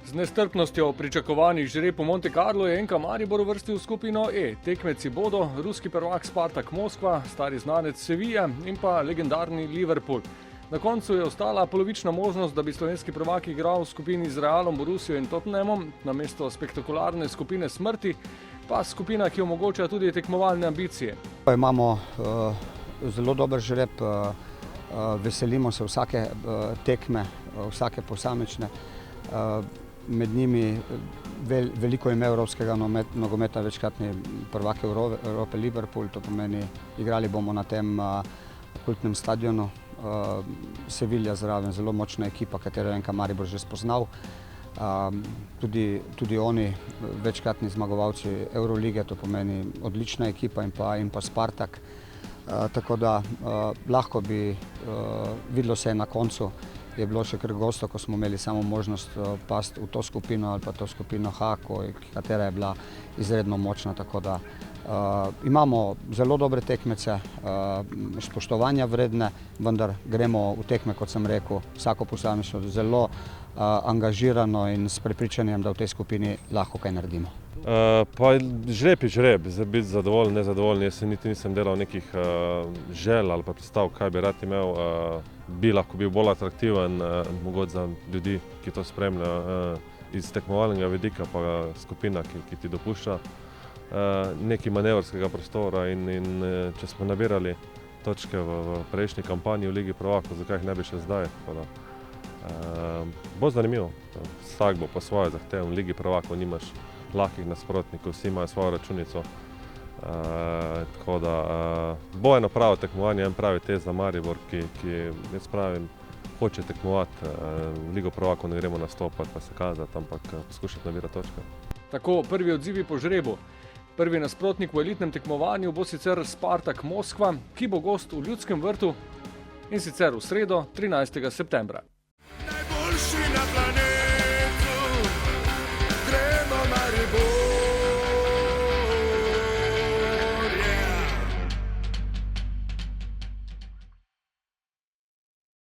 Z nestrpnostjo pričakovanih žreb v Monte Carlo je NK Maribor uvrstil v skupino E. Tekmeci bodo ruski prvak Spartak Moskva, stari znanec Sevilla in pa legendarni Liverpool. Na koncu je ostala polovična možnost, da bi slovenski prvak igral v skupini z Realom, Borussijo in Tottenhamom, namesto spektakularne skupine smrti, pa skupina, ki omogoča tudi tekmovalne ambicije. Imamo zelo dober žreb, veselimo se vsake tekme, vsake posamične. Med njimi veliko ime evropskega nogometa, večkratni prvak Evrope Liverpool, to pomeni, igrali bomo na tem kultnem stadionu. Sevilla zraven, zelo močna ekipa, katero je NK Maribor že spoznal. Tudi oni večkratni zmagovalci Eurolige, to pomeni odlična ekipa in pa Spartak. Tako da lahko bi videlo se na koncu. Je bilo še kar gosto, ko smo imeli samo možnost pasti v to skupino ali pa to skupino H, katera je bila izredno močna. Tako da imamo zelo dobre tekmece, spoštovanja vredne, vendar gremo v tekme, kot sem rekel, vsako posamično zelo angažirano in s prepričanjem, da v tej skupini lahko kaj naredimo. Pa žreb je žreb, za biti zadovoljen, nezadovoljen. Jaz se niti nisem delal nekih želj ali pa predstav, kaj bi rad imel. Bi lahko bil bolj atraktiven, mogoče za ljudi, ki to spremljajo iz tekmovalnega vidika, pa skupina, ki ti dopušča nekaj manevrskega prostora in če smo nabirali točke v prejšnji kampanji v Ligi prvakov, zakaj jih ne bi še zdaj. Bo zanimivo, vsak bo po svoje zahteven, v Ligi prvakov nimaš lahkih nasprotnikov, vsi imajo svojo računico. Tako da bo eno pravo tekmovanje, en pravi test za Maribor, ki jaz pravim, hoče tekmovati. V Ligo prvakov ne gremo nastopati pa se kazati, ampak poskušati nabirati točke. Tako prvi odzivi po žrebu. Prvi nasprotnik v elitnem tekmovanju bo sicer Spartak Moskva, ki bo gost v Ljudskem vrtu in sicer v sredo 13. septembra.